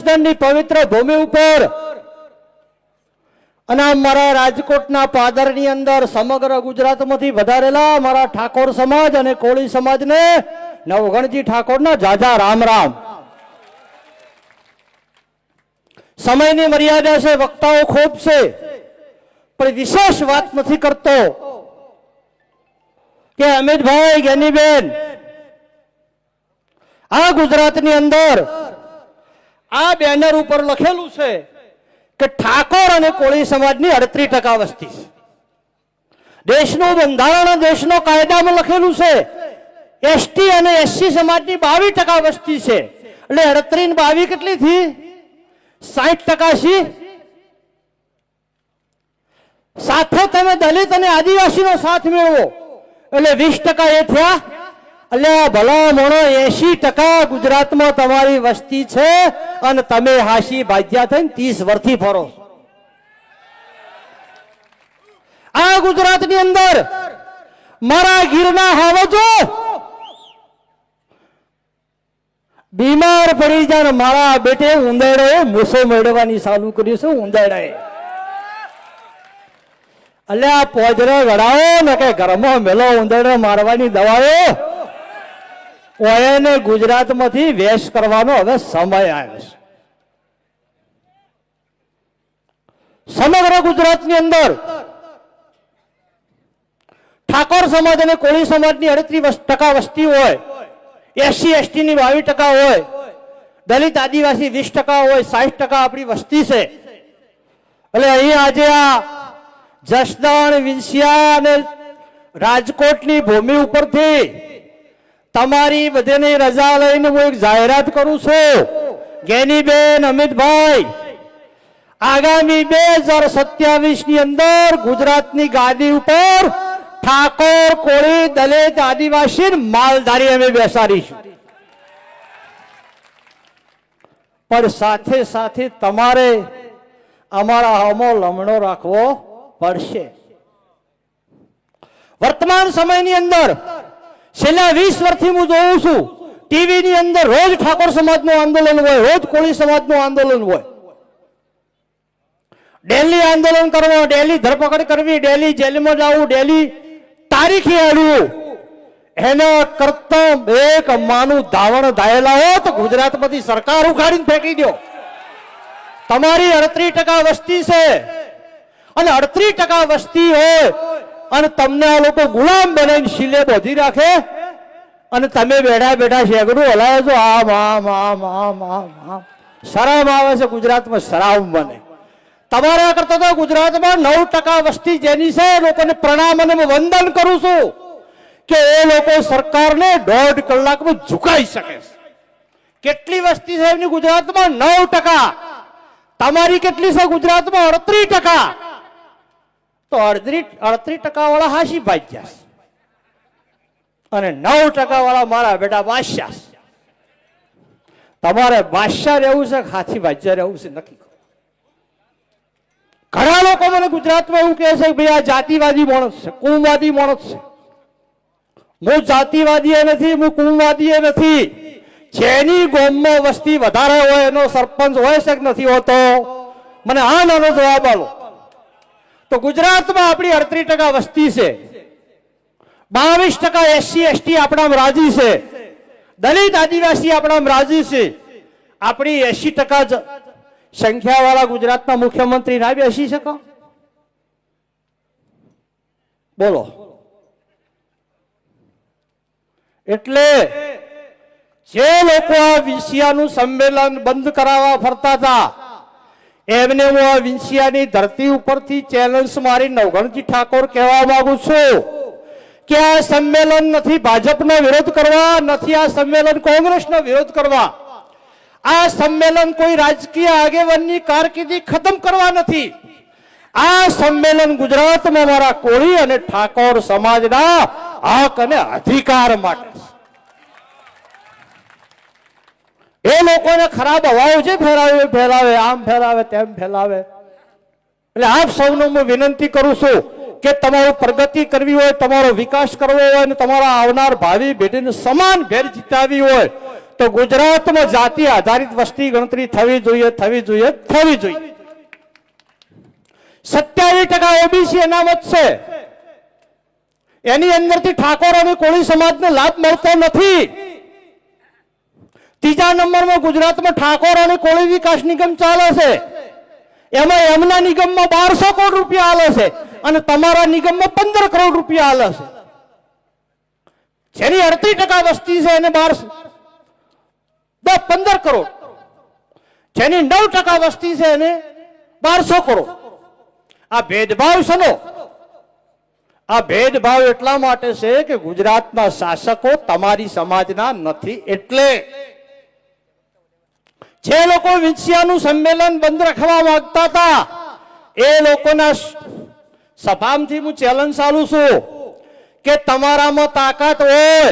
જસદણની પવિત્ર ભૂમિ ઉપર અને મારા રાજકોટના પાદરની અંદર સમગ્ર ગુજરાતમાંથી વધારેલા મારા ઠાકોર સમાજ અને કોળી સમાજને નવગણજી ઠાકોરના જાજા રામ રામ. સમયની મર્યાદા છે, વક્તાઓ ખૂબ છે, પણ વિશેષ વાત નથી કરતો કે અમિતભાઈ, જ્ઞાનીબેન, આ ગુજરાતની અંદર આ બેનર ઉપર લખેલું છે કે ઠાકોર અને કોળી સમાજની 38% વસ્તી છે. દેશનું બંધારણ, દેશનો કાયદામાં લખેલું છે એસટી અને એસસી સમાજની 22% વસ્તી છે. એટલે 38 ને 22 કેટલી થી 60% છે. સાથે તમે દલિત અને આદિવાસીનો સાથ મેળવો એટલે 20% એ થયા. એટલે ભલા મોણો 80% ગુજરાતમાં તમારી વસ્તી છે અને તમે હાશી ભાજ્યા થઈને 30 વર્ષથી ફરો. આ ગુજરાતની અંદર મારા ગીરના હાવજો બીમાર પડી જાય, મારા બેટે ઉંદરડે મૂસો મેળવવાની ચાલુ કર્યું છે. ઉંદરડે એટલે આ પોજરો ગળાવો ને કે ઘરમાં મેલો ઉંદરડે મારવાની દવાઓ ઓયને ગુજરાતમાંથી વેશ કરવાનો હવે સમય આવ્યો છે. સમગ્ર ગુજરાતની અંદર ઠાકોર સમાજ અને કોળી સમાજની 38% વસ્તી હોય, એસસી એસટી ની 22% હોય, દલિત આદિવાસી 20% હોય, 60% આપણી વસ્તી છે. એટલે અહીં આજે આ જસદણ, વિંછિયા અને રાજકોટની ભૂમિ ઉપરથી તમારી બધેની રજા લઈને હું એક જાહેરાત કરું છું. જ્ઞાનીબેન, અમિતભાઈ, આગામી 2027 ની અંદર ગુજરાતની ગાદી ઉપર ઠાકોર, કોળી, દલિત, આદિવાસી માલધારી અમે બેસાડીશું. પણ સાથે સાથે તમારે અમારા હમો લમણો રાખવો પડશે. વર્તમાન સમયની અંદર છેલ્લા 20 વર્ષથી હું જોઉં છું ટીવી ની અંદર રોજ ઠાકોર સમાજનું આંદોલન હોય, રોજ કોળી સમાજનું આંદોલન હોય. ડેલી આંદોલન કરવું, ડેલી ધરપકડ કરવી, ડેલી જેલમાં જવું, ડેલી તારીખે આડવું. એના કરતા એક માનું ધાવણ ધાયેલા હો તો ગુજરાતમાંથી સરકાર ઉખાડીને ફેંકી દો. તમારી 38% વસ્તી છે અને 38% વસ્તી હોય અને તમને આ લોકો ગુલામ બનાવીને શીલે બોધી રાખે અને તમે બેઠા બેઠા શેગડું હલાવો છો. આમ આમ આમ આમ આમ આમ શરમ આવે છે. ગુજરાતમાં શરમ બને. તમારા કરતા તો ગુજરાતમાં 9% વસ્તી જેની છે, લોકોને પ્રણામ અને વંદન કરું છું કે એ લોકો સરકારને 1.5 કલાકમાં ઝુકાઈ શકે છે. કેટલી વસ્તી છે એમની ગુજરાતમાં? 9%. તમારી કેટલી છે ગુજરાતમાં? 38%. તો 38% વાળા હાશી ભાગ્યા અને 9% વાળા મારા બેટા બાદશાહ. તમારે બાદશાહ રહેવું છે કે હાથી ભાગ્યા રહેવું છે નક્કી કરો. ઘણા લોકો મને ગુજરાતમાં એવું કહે છે કે ભાઈ આ જાતિવાદી માણસ છે, કુમવાદી માણસ છે. હું જાતિવાદી નથી, હું કુમવાદી નથી. જેની ગામમાં વસ્તી વધારે હોય એનો સરપંચ હોય છે કે નથી હોતો? મને હા નાનો જવાબ આપો. તો ગુજરાતમાં આપણી 38% વસ્તી છે, 22% એસસી એસટી આપણામાં રાજી છે, દલિત આદિવાસી આપણામાં રાજી છે. આપણી 80% સંખ્યા વાળા ગુજરાતના મુખ્યમંત્રી ના બેસી શકો? બોલો. એટલે જે લોકો આ વિંછિયાનું સંમેલન બંધ કરાવવા ફરતા હતા એમને હું આ વિંછિયાની ધરતી ઉપરથી ચેલેન્જ મારી નવગણજી ઠાકોર કહેવા માંગુ છું કે આ સંમેલન નથી ભાજપનો વિરોધ કરવા, નથી આ સંમેલન કોંગ્રેસનો વિરોધ કરવા. આ સંમેલન કોઈ રાજકીય આગેવાનની કારકિર્દી ખતમ કરવા નથી. આ સંમેલન ગુજરાતમાં મારા કોળી અને ઠાકોર સમાજના હક અને અધિકાર માટે. એ લોકોને ખરાબ હવાઓ જે ફેલાવે, આમ ફેલાવે, તેમ ફેલાવે. એટલે આપ સૌને હું વિનંતી કરું છું કે તમારું પ્રગતિ કરવી હોય, તમારો વિકાસ કરવો હોય અને તમારા આવનાર ભાવિ પેઢીને સમાન ભેર જીતાવી હોય તો ગુજરાતમાં જાતિ આધારિત વસ્તી ગણતરી થવી જોઈએ, થવી જોઈએ, થવી જોઈએ. 27% ઓબીસી અનામત છે, એની અંદરથી ઠાકોર અને કોળી સમાજને લાભ મળતો નથી. ત્રીજા નંબરમાં ગુજરાતમાં ઠાકોર અને કોળી વિકાસ નિગમ ચાલે છે, એમાં એમના નિગમમાં 1200 કરોડ રૂપિયા આલે છે અને તમારા નિગમમાં 15 કરોડ રૂપિયા આલે છે. જેની 38% વસ્તી છે એને 15 કરોડ, જેની 9% વસ્તી છે એને 1200 કરોડ. આ ભેદભાવ શેનો? આ ભેદભાવ એટલા માટે છે કે ગુજરાતના શાસકો તમારી સમાજના નથી. એટલે જે લોકો વિંછિયાનું સંમેલન બંધ રાખવા માંગતા હતા એ લોકોના સભામાંથી હું ચેલેન્જ ચાલુ છું કે તમારામાં તાકાત હોય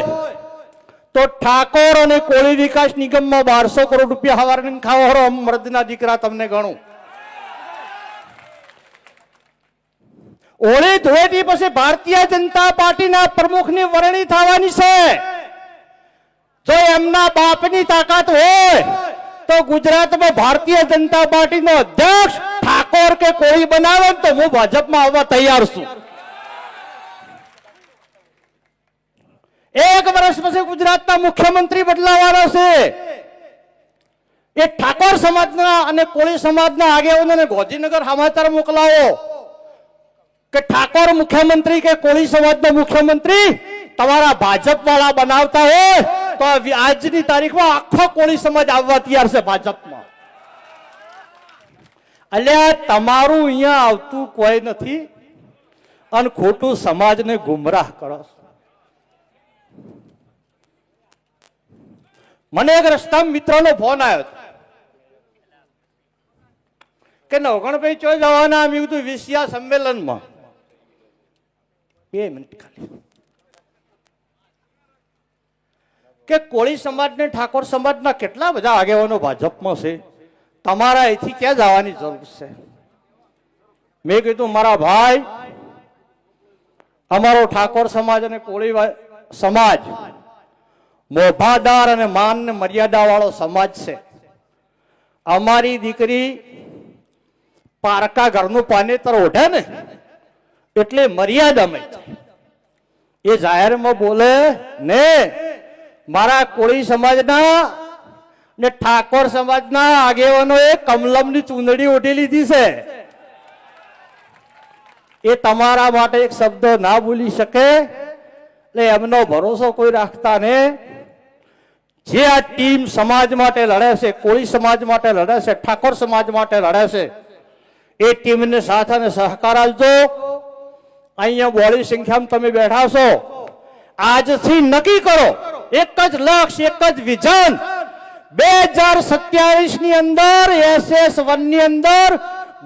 તો ઠાકોર અને કોળી વિકાસ નિગમમાં 1200 કરોડ રૂપિયા હવારને ખાવો. મર્દના દીકરા તમને ગણું. હોળી ધૂળેટી પછી ભારતીય જનતા પાર્ટીના પ્રમુખની વરણી થવાની છે. જો એમના બાપની તાકાત હોય તો ગુજરાતમાં ભારતીય જનતા પાર્ટીનો અધ્યક્ષ ઠાકોર કે કોળી બનાવે તો હું ભાજપમાં આવવા તૈયાર છું. 1 વર્ષ પછી ગુજરાતના મુખ્યમંત્રી બદલાવાના છે. એ ઠાકોર સમાજના અને કોળી સમાજના આગેવાનોને ગાંધીનગર સમાચાર મોકલાવો કે ઠાકોર મુખ્યમંત્રી કે કોળી સમાજનો મુખ્યમંત્રી તમારા ભાજપ વાળા બનાવતા હોય તો આજની તારીખમાં આખો કોળી સમાજ આવવા તૈયાર છે ભાજપમાં. અલ્યા તમારું અહીંયા આવતું કોઈ નથી અને ખોટું સમાજને ગુમરાહ કરો. મને એક રસ્તામાં મિત્રનો ફોન આવ્યો કે નવગણભાઈ ચો જવાના? અમે કીધું વિંછિયા સંમેલનમાં. 2 મિનિટ ખાલી. કે કોળી સમાજ ને ઠાકોર સમાજના કેટલા બધા આગેવાનો ભાજપમાં છે, તમારા અહીંથી ક્યાં જવાની જરૂર છે? મેં કીધું મારા ભાઈ, અમારો ઠાકોર સમાજ અને કોળી સમાજ મોભાદાર અને માન ને મર્યાદા વાળો સમાજ છે. અમારી દીકરી પારકા ઘરનું પાનેતર ઓઢે ને એટલે મર્યાદામાં એ જાહેરમાં બોલે ને. મારા કોળી સમાજના ને ઠાકોર સમાજના આગેવાનોએ કમલમની ચૂંદડી ઓઢી લીધી છે. એ તમારા માટે એક શબ્દ ના બોલી શકે એટલે એમનો ભરોસો કોઈ રાખતા ને. જે આ ટીમ સમાજ માટે લડે છે, કોળી સમાજ માટે લડે છે, ઠાકોર સમાજ માટે લડે છે, એ ટીમને સાથ અને સહકાર આપજો. અહીંયા બોડી સંખ્યામાં તમે બેઠા છો, આજથી નક્કી કરો એક જ લક્ષ્ય, એક જ વિઝન. 2027 ની અંદર SS1 ની અંદર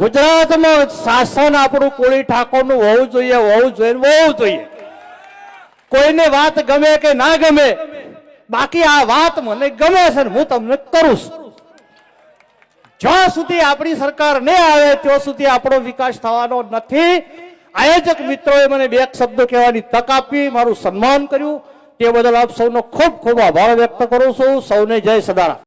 ગુજરાતમાં શાસન આપણું કોળી ઠાકોરનું હોવું જોઈએ, હોવું જોઈએ, હોવું જોઈએ. કોઈને વાત ગમે કે ના ગમે, બાકી આ વાત મને ગમે છે હું તમને કરું છું. જ્યાં સુધી આપણી સરકાર નહીં આવે ત્યાં સુધી આપણો વિકાસ થવાનો નથી. આયોજક મિત્રોએ મને 2 શબ્દો કહેવાની તક આપી, મારું સન્માન કર્યું, તે બદલ આપ સૌનો ખૂબ ખૂબ આભાર વ્યક્ત કરું છું. સૌને જય સદારામ.